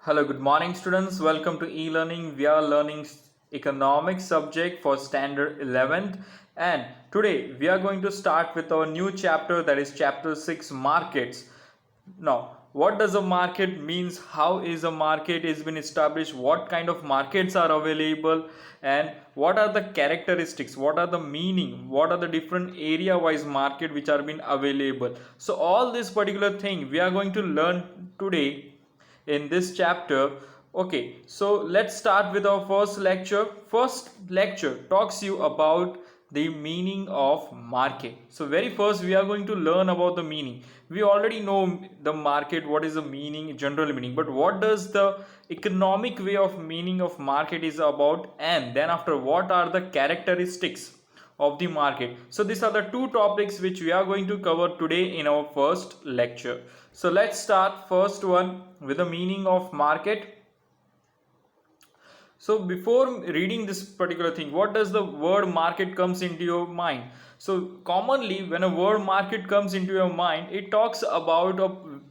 Hello, good morning, students. Welcome to e-learning. We are learning economics subject for standard 11th, and today we are going to start with our new chapter, that is chapter 6, markets. Now, what does a market means? How is a market is been established? What kind of markets are available? And what are the characteristics? What are the meaning? What are the different area wise market which are been available? So all this particular thing we are going to learn today in this chapter. Okay, so let's start with our first lecture. First lecture talks you about the meaning of market. So very first we are going to learn about the meaning. We already know the market, what is the meaning, general meaning, but what does the economic way of meaning of market is about, and then after what are the characteristics of the market. So these are the two topics which we are going to cover today in our first lecture. So let's start first one with the meaning of market. So before reading this particular thing, what does the word market comes into your mind? So commonly when a word market comes into your mind, it talks about a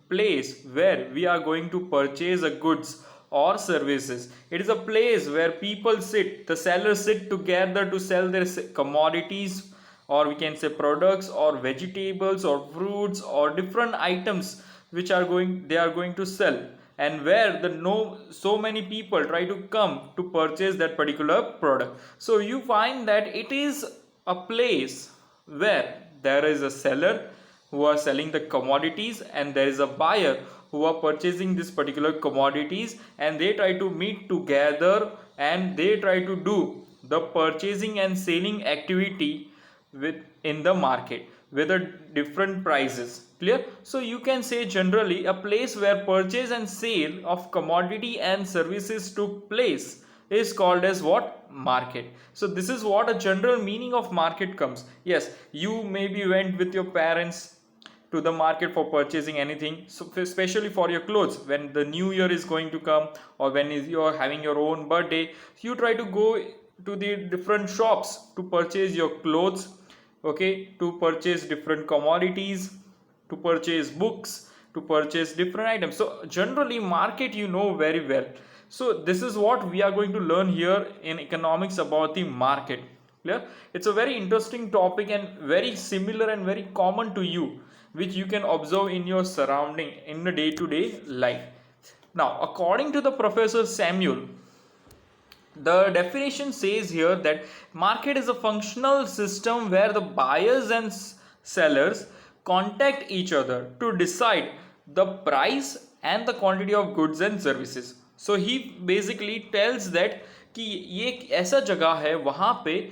place where we are going to purchase a goods or services. It is a place where people sit, the sellers sit together to sell their commodities, or we can say products or vegetables or fruits or different items which are going they are going to sell, and where the no so many people try to come to purchase that particular product. So you find that it is a place where there is a seller who are selling the commodities, and there is a buyer who are purchasing this particular commodities, and they try to meet together and they try to do the purchasing and selling activity with in the market with a different prices. Clear? So you can say generally a place where purchase and sale of commodity and services took place is called as what? Market. So this is what a general meaning of market comes. Yes, you maybe went with your parents to the market for purchasing anything, so especially for your clothes, when the new year is going to come, or when you are having your own birthday, you try to go to the different shops to purchase your clothes, okay, to purchase different commodities, to purchase books, to purchase different items. So generally market you know very well. So this is what we are going to learn here in economics about the market. Clear? It's a very interesting topic and very similar and very common to you, which you can observe in your surrounding in the day-to-day life. Now according to the Professor Samuel, the definition says here that market is a functional system where the buyers and sellers contact each other to decide the price and the quantity of goods and services. So he basically tells that कि ये एक ऐसा जगह है वहाँ पे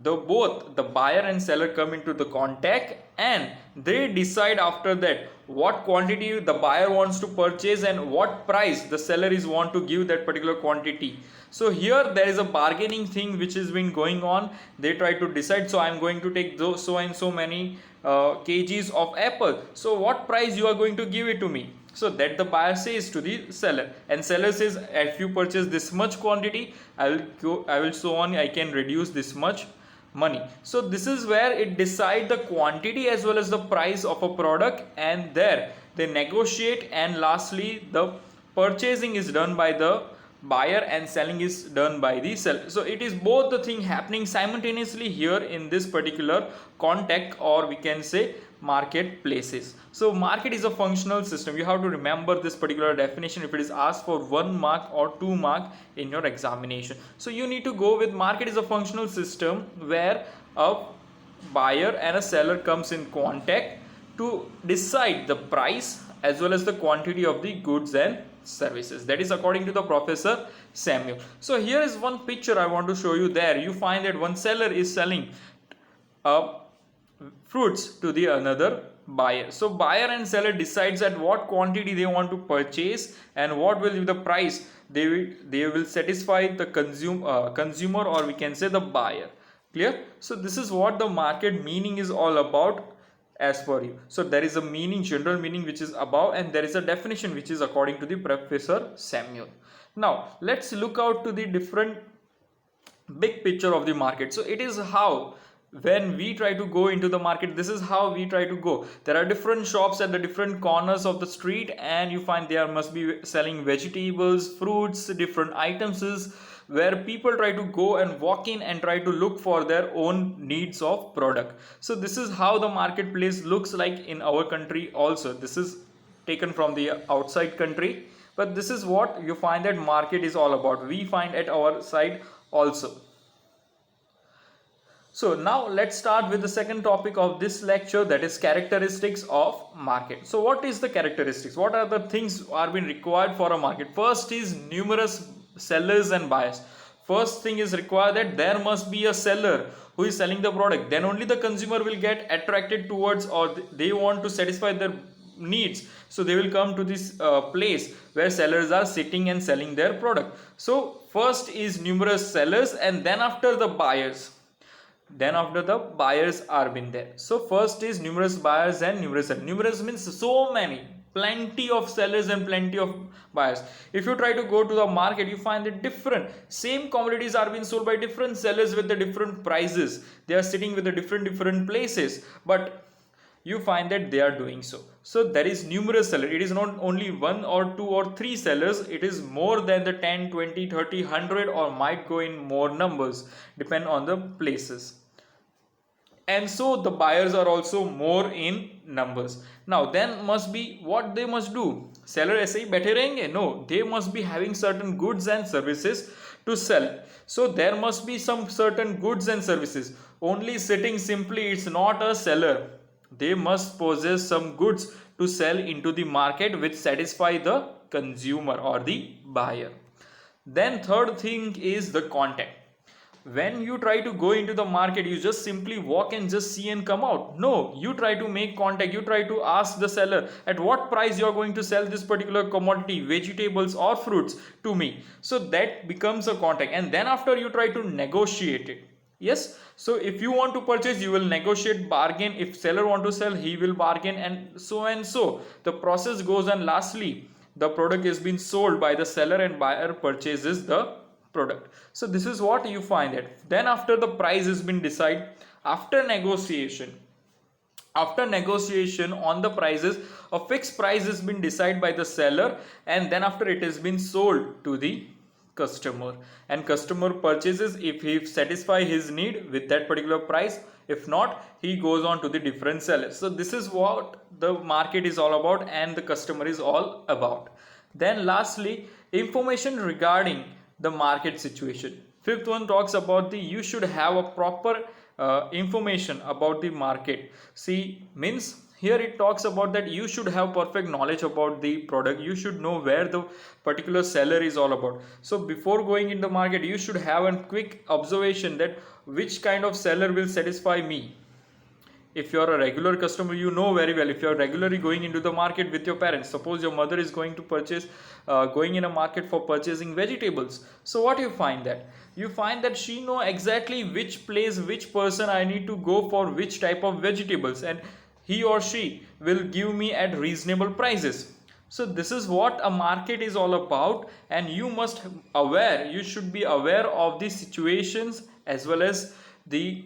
the both the buyer and seller come into the contact, and they decide after that what quantity the buyer wants to purchase and what price the seller is want to give that particular quantity. So here there is a bargaining thing which has been going on. They try to decide, so I am going to take those so and so many kgs of apple, so what price you are going to give it to me? So that the buyer says to the seller, and seller says if you purchase this much quantity, I will so on, I can reduce this much money. So this is where it decide the quantity as well as the price of a product, and there they negotiate, and lastly the purchasing is done by the buyer and selling is done by the seller. So it is both the thing happening simultaneously here in this particular contact, or we can say marketplaces. So market is a functional system. You have to remember this particular definition if it is asked for 1 mark or 2 mark in your examination. So you need to go with market is a functional system where a buyer and a seller comes in contact to decide the price as well as the quantity of the goods and services. That is according to the Professor Samuel. So here is one picture I want to show you. There you find that one seller is selling fruits to the another buyer. So buyer and seller decides at what quantity they want to purchase and what will be the price they will satisfy the consumer, or we can say the buyer. Clear? So this is what the market meaning is all about as per you. So there is a meaning, general meaning, which is above, and there is a definition which is according to the Professor Samuel. Now let's look out to the different big picture of the market. So it is how when we try to go into the market, this is how we try to go. There are different shops at the different corners of the street, and you find there must be selling vegetables, fruits, different items, where people try to go and walk in and try to look for their own needs of product. So this is how the marketplace looks like in our country also. This is taken from the outside country, but this is what you find that market is all about. We find at our side also. So now let's start with the second topic of this lecture, that is characteristics of market. So what is the characteristics? What are the things are being required for a market? First is numerous sellers and buyers. First thing is required that there must be a seller who is selling the product. Then only the consumer will get attracted towards, or they want to satisfy their needs. So they will come to this place where sellers are sitting and selling their product. So first is numerous sellers, and then after the buyers. Then after the buyers are been there. So first is numerous buyers and numerous sellers. Numerous means so many, plenty of sellers and plenty of buyers. If you try to go to the market, you find that different same commodities are being sold by different sellers with the different prices. They are sitting with the different places, but you find that they are doing so. So there is numerous sellers. It is not only one or two or three sellers. It is more than the 10, 20, 30, 100, or might go in more numbers, depend on the places. And so the buyers are also more in numbers. Now then must be what they must do. Seller ऐसे ही बैठे रहेंगे? No, they must be having certain goods and services to sell. So there must be some certain goods and services. Only sitting simply, it's not a seller. They must possess some goods to sell into the market which satisfy the consumer or the buyer. Then third thing is the contact. When you try to go into the market, you just simply walk and just see and come out. No, you try to make contact. You try to ask the seller at what price you are going to sell this particular commodity, vegetables or fruits, to me. So that becomes a contact, and then after you try to negotiate it. Yes, so if you want to purchase, you will negotiate, bargain. If seller want to sell, he will bargain, and so the process goes on. Lastly, the product is being sold by the seller and buyer purchases the product. So this is what you find it. Then after the price has been decided, after negotiation on the prices, a fixed price has been decided by the seller, and then after it has been sold to the customer, and customer purchases if he satisfy his need with that particular price. If not, he goes on to the different sellers. So this is what the market is all about and the customer is all about. Then lastly, information regarding the market situation. Fifth one talks about the you should have a proper information about the market. See, means here it talks about that you should have perfect knowledge about the product. You should know where the particular seller is all about. So before going in the market, you should have a quick observation that which kind of seller will satisfy me. If you are a regular customer, you know very well. If you are regularly going into the market with your parents, suppose your mother is going to purchase, going in a market for purchasing vegetables. So what you find that? You find that she know exactly which place, which person I need to go for which type of vegetables, and he or she will give me at reasonable prices. So this is what a market is all about, and you must aware, you should be aware of the situations as well as the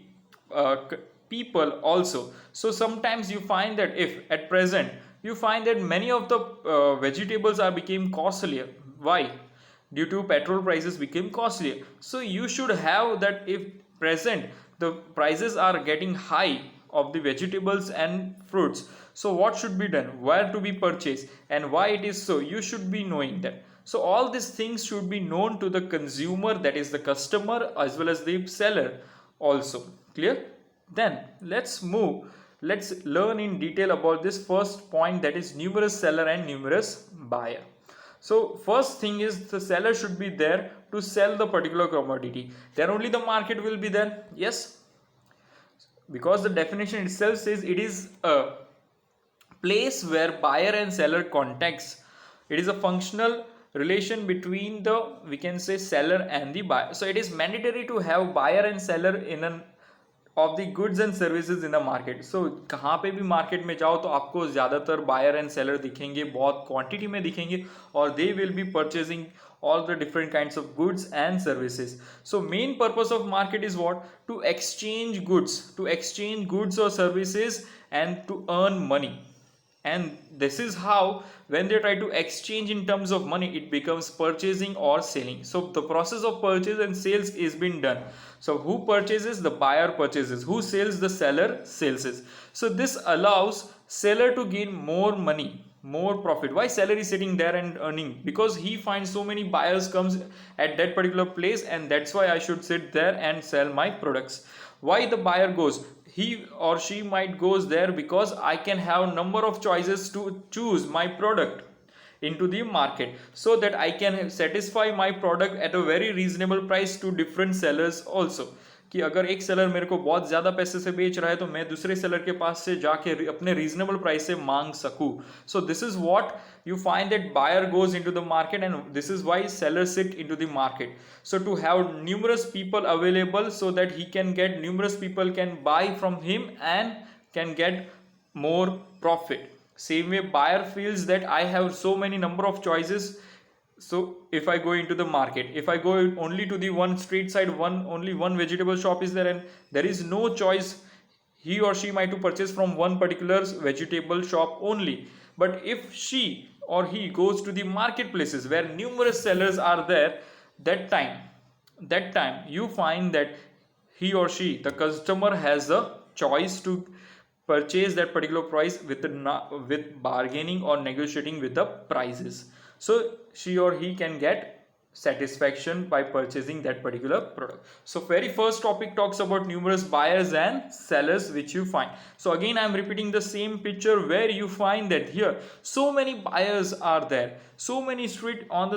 people also. So sometimes you find that if at present you find that many of the vegetables are became costlier. Why? Due to petrol prices became costlier. So you should have that if present the prices are getting high of the vegetables and fruits, so what should be done, where to be purchased, and why it is so, you should be knowing that. So all these things should be known to the consumer, that is the customer, as well as the seller also. Clear? Then let's learn in detail about this first point, that is numerous seller and numerous buyer. So first thing is the seller should be there to sell the particular commodity. Then only the market will be there. Yes, because the definition itself says it is a place where buyer and seller contacts. It is a functional relation between the, we can say, seller and the buyer. So it is mandatory to have buyer and seller in a of the goods and services in the market. So कहाँ पे भी market में जाओ तो आपको ज़्यादातर buyer and seller दिखेंगे, बहुत क्वांटिटी में दिखेंगे, और they will be purchasing all the different kinds of goods and services. So main purpose of market is what? To exchange goods or services and to earn money. And this is how, when they try to exchange in terms of money, it becomes purchasing or selling. So the process of purchase and sales is being done. So who purchases? The buyer purchases. Who sells? The seller sells. So this allows seller to gain more money, more profit. Why seller is sitting there and earning? Because he finds so many buyers comes at that particular place, and that's why I should sit there and sell my products. Why the buyer goes? He or she might goes there because I can have number of choices to choose my product into the market, so that I can satisfy my product at a very reasonable price to different sellers also. कि अगर एक seller मेरे को बहुत ज़्यादा पैसे से बेच रहा है तो मैं दूसरे सेलर के पास से जाके अपने रीजनेबल प्राइस से मांग सकूं. सो this is what you find that buyer goes into the market, and this is why sellers sit into the market. So to have numerous people available, so that he can get numerous people can buy from him and can get more profit. Same way buyer feels that I have so many number of choices. So if I go into the market, if I go only to the one street side, only one vegetable shop is there, and there is no choice, he or she might to purchase from one particular vegetable shop only. But if she or he goes to the marketplaces where numerous sellers are there, that time you find that he or she, the customer, has a choice to purchase that particular price with bargaining or negotiating with the prices. So she or he can get satisfaction by purchasing that particular product. So very first topic talks about numerous buyers and sellers which you find. So again I am repeating the same picture, where you find that here so many buyers are there, so many on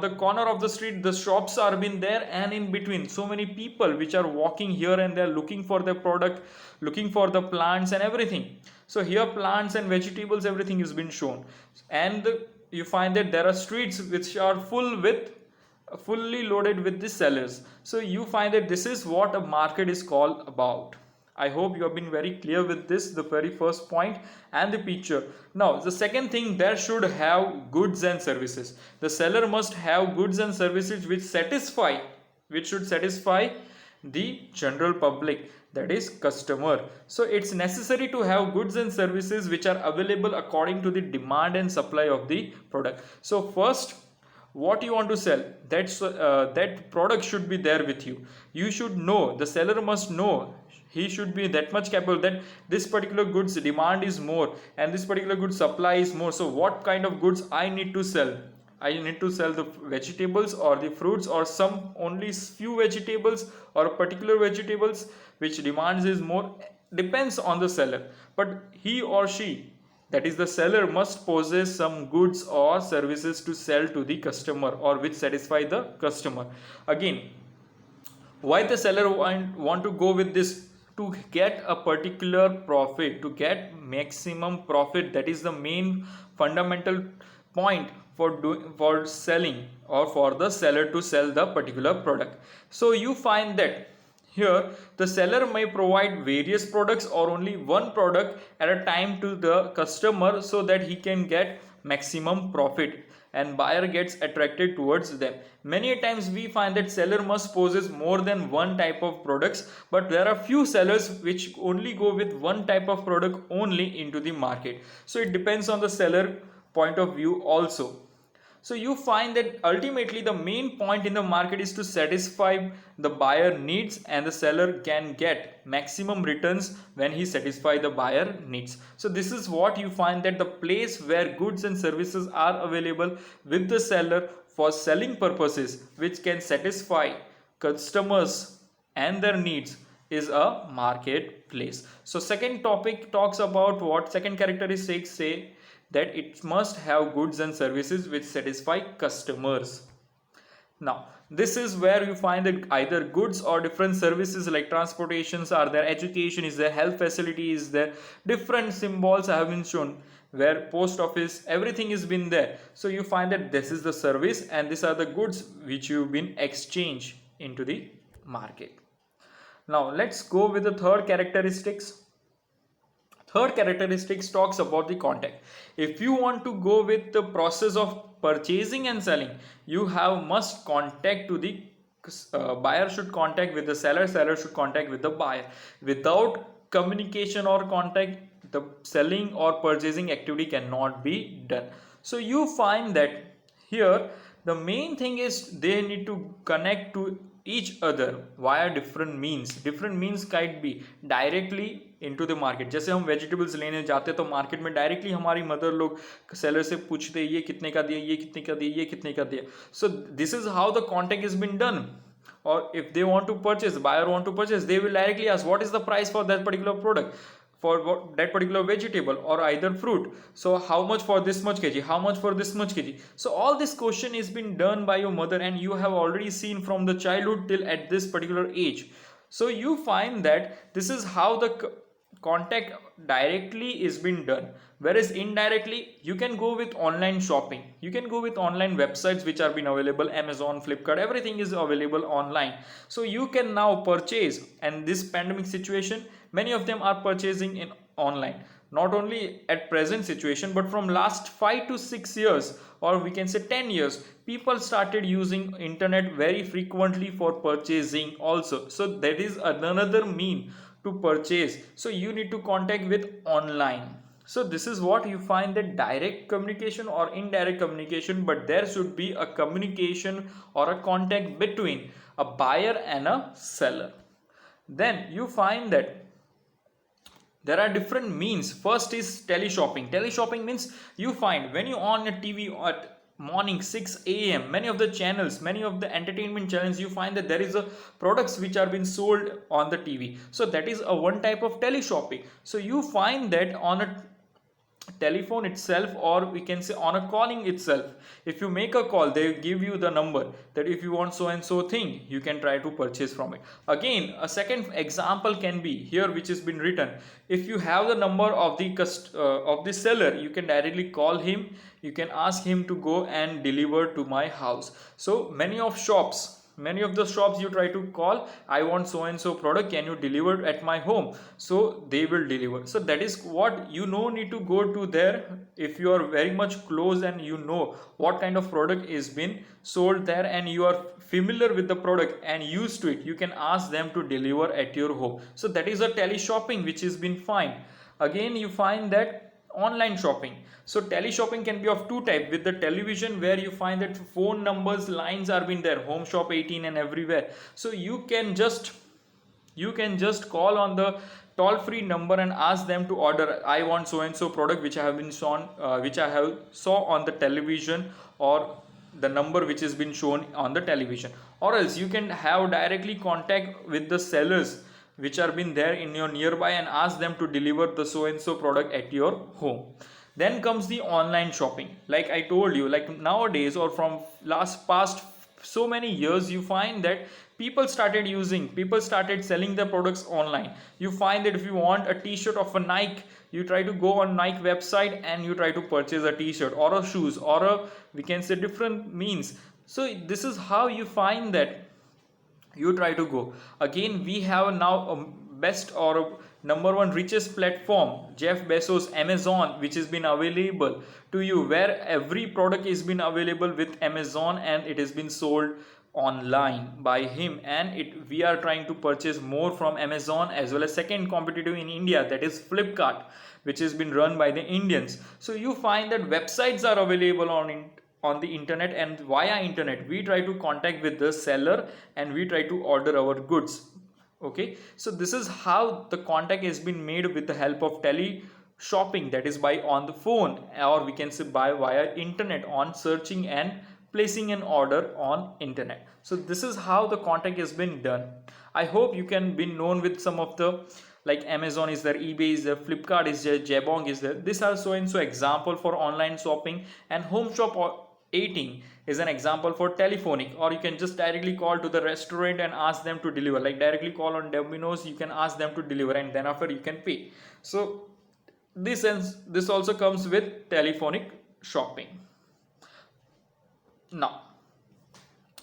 the corner of the street the shops are been there, and in between so many people which are walking here and there looking for their product, looking for the plants and everything. So here plants and vegetables, everything is been shown, and you find that there are streets which are fully loaded with the sellers. So you find that this is what a market is called about. I hope you have been very clear with this, the very first point and the picture. Now the second thing, there should have goods and services. The seller must have goods and services which should satisfy the general public, that is customer. So it's necessary to have goods and services which are available according to the demand and supply of the product. So first, what you want to sell, that product should be there with you. You should know, the seller must know, he should be that much capable that this particular goods demand is more and this particular goods supply is more. So what kind of goods I need to sell? I need to sell the vegetables or the fruits, or some only few vegetables or particular vegetables which demands is more, depends on the seller. But he or she, that is the seller, must possess some goods or services to sell to the customer, or which satisfy the customer. Again, why the seller want to go with this? To get a particular profit, to get maximum profit. That is the main fundamental point for selling, or for the seller to sell the particular product. So you find that here the seller may provide various products or only one product at a time to the customer, so that he can get maximum profit and buyer gets attracted towards them. Many times we find that seller must possess more than one type of products, but there are few sellers which only go with one type of product only into the market. So it depends on the seller point of view also. So you find that ultimately the main point in the market is to satisfy the buyer needs, and the seller can get maximum returns when he satisfy the buyer needs. So this is what you find, that the place where goods and services are available with the seller for selling purposes, which can satisfy customers and their needs, is a marketplace. So second topic talks about what second characteristics say, that it must have goods and services which satisfy customers. Now this is where you find that either goods or different services like transportations are there, education is there, health facility is there, different symbols have been shown, where post office, everything has been there. So you find that this is the service and these are the goods which you've been exchanged into the market. Now let's go with the third characteristics. Third characteristics talks about the contact. If you want to go with the process of purchasing and selling, you have must contact to the buyer should contact with the seller, seller should contact with the buyer. Without communication or contact, the selling or purchasing activity cannot be done. So you find that here the main thing is they need to connect to each other via different means might be directly into the market. जैसे हम vegetables लेने जाते हैं तो market में directly हमारी mother लोग seller से पूछते ये कितने का दिया, ये कितने का दिया, ये कितने का दिया. So this is how the contact is been done. Or if they want to purchase, buyer want to purchase, they will directly ask what is the price for that particular product, for that particular vegetable or either fruit. So how much for this much kg, how much for this much kg. So all this question is been done by your mother, and you have already seen from the childhood till at this particular age. So you find that this is how the contact directly is being done. Whereas indirectly you can go with online shopping, you can go with online websites which are been available, Amazon, Flipkart, everything is available online. So you can now purchase, and this pandemic situation many of them are purchasing in online, not only at present situation but from last 5 to 6 years, or we can say 10 years, people started using internet very frequently for purchasing also. So that is another mean to purchase. So you need to contact with online. So this is what you find, that direct communication or indirect communication, but there should be a communication or a contact between a buyer and a seller. Then you find that there are different means. First is teleshopping. Teleshopping means you find when you on a TV at morning 6 a.m, many of the channels, many of the entertainment channels, you find that there is a products which are being sold on the TV. So that is a one type of teleshopping. So you find that on a telephone itself, or we can say on a calling itself, if you make a call they give you the number that if you want so and so thing you can try to purchase from it. Again, a second example can be here which has been written. If you have the number of the seller, you can directly call him, you can ask him to go and deliver to my house. So many of the shops you try to call, I want so and so product, can you deliver at my home? So they will deliver. So that is what you know, need to go to there. If you are very much close and you know what kind of product is been sold there and you are familiar with the product and used to it, you can ask them to deliver at your home. So that is a teleshopping which has been fine. Again, you find that online shopping. So teleshopping can be of two type. With the television, where you find that phone numbers lines are been there, home shop 18 and everywhere. So you can just call on the toll free number and ask them to order, I want so and so product which I have been shown, which I have saw on the television, or the number which has been shown on the television. Or else you can have directly contact with the sellers which are been there in your nearby and ask them to deliver the so and so product at your home. Then comes the online shopping. Like I told you, like nowadays or from past so many years, you find that people started selling their products online. You find that if you want a t-shirt of a Nike, you try to go on Nike website and you try to purchase a t-shirt or a shoes or a, we can say, different means. So this is how you find that you try to go. Again, we have now a best or a number one richest platform, Jeff Bezos, Amazon, which has been available to you, where every product is been available with Amazon and it has been sold online by him. And we are trying to purchase more from Amazon, as well as second competitive in India, that is Flipkart, which has been run by the Indians. So you find that websites are available on the internet, and via internet we try to contact with the seller and we try to order our goods. Okay, so this is how the contact has been made with the help of tele shopping, that is by on the phone, or we can say by via internet, on searching and placing an order on internet. So this is how the contact has been done. I hope you can be known with some of the, like Amazon is there, eBay is there, Flipkart is there, Jabong is there. These are so and so example for online shopping, and home shop or 18 is an example for telephonic. Or you can just directly call to the restaurant and ask them to deliver, like directly call on Domino's, you can ask them to deliver and then after you can pay. So this also comes with telephonic shopping. Now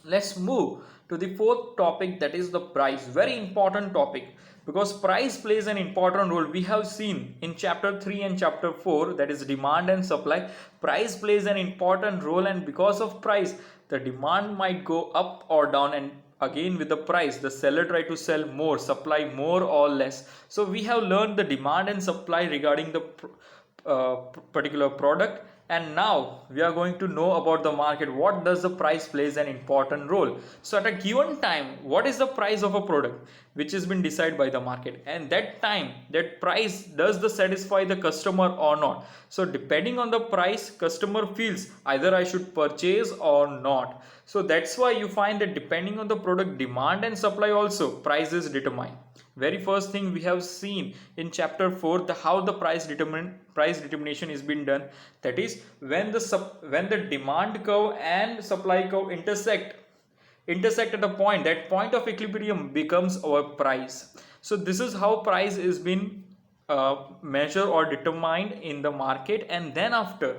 Let's move to the fourth topic, that is the price. Very important topic, because price plays an important role. We have seen in chapter 3 and chapter 4, that is demand and supply, price plays an important role, and because of price the demand might go up or down, and again with the price the seller try to sell more, supply more or less. So we have learned the demand and supply regarding the particular product, and now we are going to know about the market. What does the price plays an important role? So at a given time, what is the price of a product which has been decided by the market, and that time that price does the satisfy the customer or not. So depending on the price, customer feels either I should purchase or not. So that's why you find that depending on the product demand and supply also, price is determined. Very first thing we have seen in chapter 4, the how the price determination is being done. That is when the demand curve and supply curve intersect at a point, that point of equilibrium becomes our price. So this is how price is being measured or determined in the market. And then after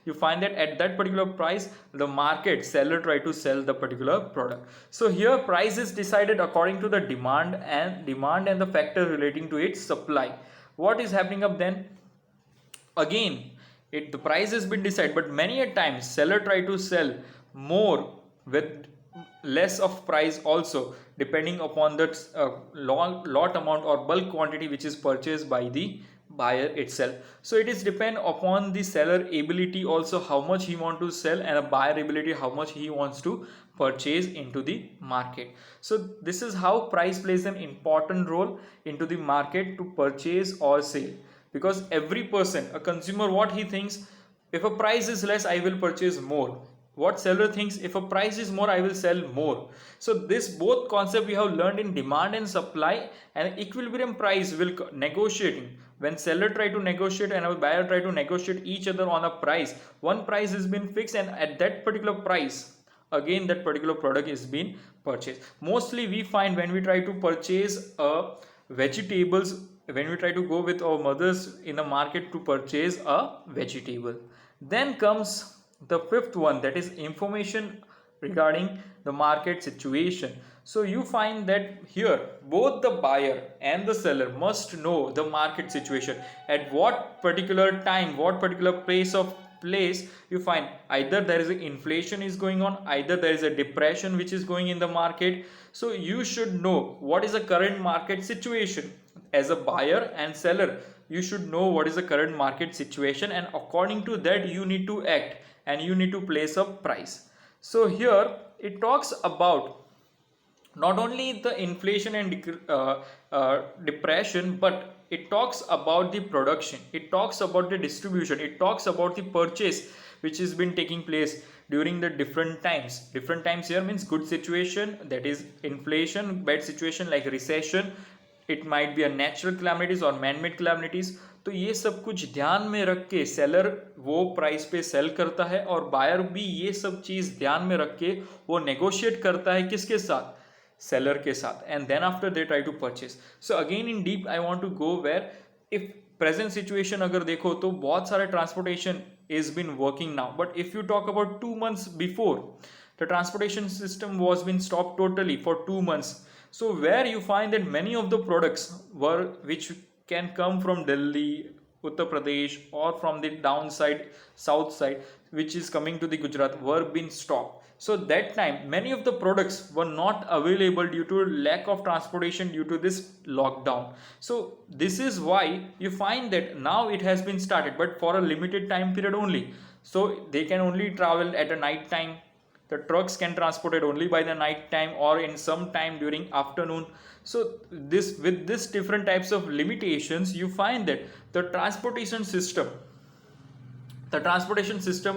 you find that at that particular price the market seller try to sell the particular product. So here price is decided according to the demand and the factor relating to its supply. What is happening up then? Again, the price has been decided, but many a times seller try to sell more with less of price also, depending upon the lot amount or bulk quantity which is purchased by the buyer itself. So it is depend upon the seller ability also, how much he want to sell, and a buyer ability, how much he wants to purchase into the market. So this is how price plays an important role into the market to purchase or sell. Because every person, a consumer, what he thinks, if a price is less I will purchase more. What seller thinks, if a price is more I will sell more. So this both concept we have learned in demand and supply. And equilibrium price will negotiating, when seller try to negotiate and our buyer try to negotiate each other on a price, one price has been fixed, and at that particular price again that particular product is being purchased. Mostly we find when we try to purchase vegetables, when we try to go with our mothers in the market to purchase a vegetable. Then comes the fifth one, that is information regarding the market situation. So you find that here both the buyer and the seller must know the market situation, at what particular time, what particular place you find either there is a inflation is going on, either there is a depression which is going in the market. So you should know what is the current market situation. As a buyer and seller, you should know what is the current market situation, and according to that you need to act and you need to place a price. So here it talks about not only the inflation and depression, but it talks about the production, it talks about the distribution, it talks about the purchase which has been taking place during the different times here means good situation, that is inflation, bad situation like recession, it might be a natural calamities or man-made calamities. तो ये सब कुछ ध्यान में रख के seller वो price पे सेल करता है, और बायर भी ये सब चीज ध्यान में रख के वो नेगोशिएट करता है किसके साथ, seller के साथ, and then after they try to purchase. So again in deep I want to go where if present situation अगर देखो तो बहुत सारे transportation is been working now, but if you talk about 2 months before, the transportation system was been stopped totally for 2 months. So where you find that many of the products were which can come from Delhi, Uttar Pradesh, or from the downside south side which is coming to the Gujarat were being stopped. So that time many of the products were not available due to lack of transportation due to this lockdown. So this is why you find that now it has been started, but for a limited time period only. So they can only travel at a night time, the trucks can transport it only by the night time or in some time during afternoon. So this with this different types of limitations you find that the transportation system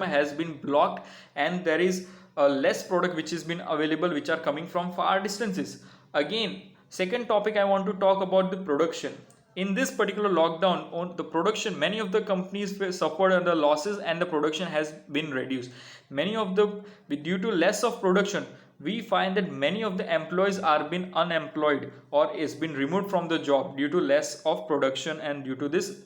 has been blocked, and there is a less product which has been available which are coming from far distances. Again, second topic I want to talk about the production. In this particular lockdown on the production, many of the companies suffered under losses and the production has been reduced. Many of the due to less of production, we find that many of the employees are been unemployed or is been removed from the job due to less of production and due to this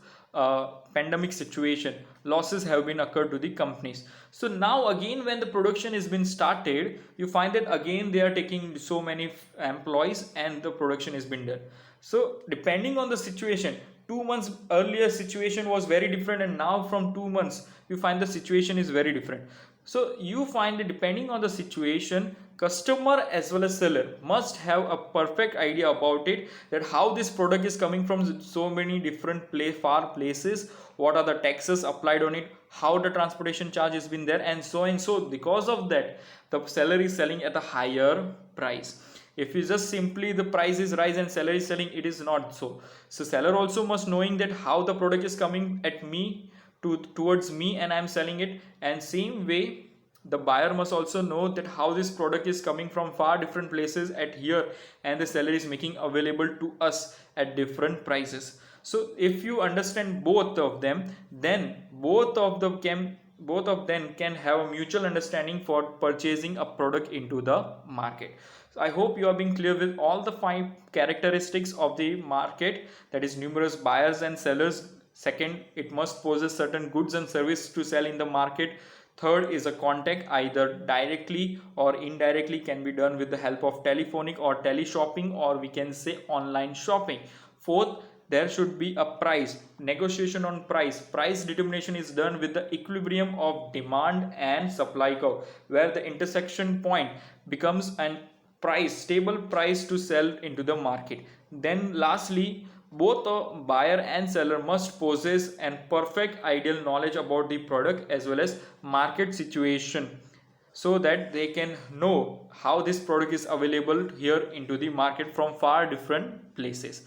pandemic situation, losses have been occurred to the companies. So now again when the production has been started, you find that again they are taking so many employees and the production has been done. So depending on the situation, 2 months earlier situation was very different, and now from 2 months you find the situation is very different. So you find that depending on the situation, customer as well as seller must have a perfect idea about it, that how this product is coming from so many different far places, what are the taxes applied on it, how the transportation charge has been there, and so and so. Because of that, the seller is selling at a higher price. If you just simply the price is rise and seller is selling, it is not so. So seller also must knowing that how the product is coming at me towards me and I am selling it, and same way the buyer must also know that how this product is coming from far different places at here, and the seller is making available to us at different prices. So if you understand both of them, then both of them can have a mutual understanding for purchasing a product into the market. So I hope you are being clear with all the 5 characteristics of the market, that is numerous buyers and sellers. Second, it must possess certain goods and service to sell in the market. Third is a contact, either directly or indirectly, can be done with the help of telephonic or teleshopping, or we can say online shopping. Fourth, there should be a price negotiation on price. Price determination is done with the equilibrium of demand and supply curve, where the intersection point becomes an stable price to sell into the market. Then lastly, both a buyer and seller must possess a perfect ideal knowledge about the product as well as market situation, so that they can know how this product is available here into the market from far different places.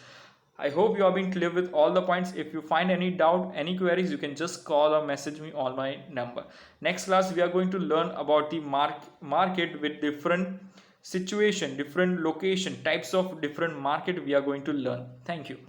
I hope you have been clear with all the points. If you find any doubt, any queries, you can just call or message me on my number. Next class, we are going to learn about the market with different situation, different location, types of different market we are going to learn. Thank you.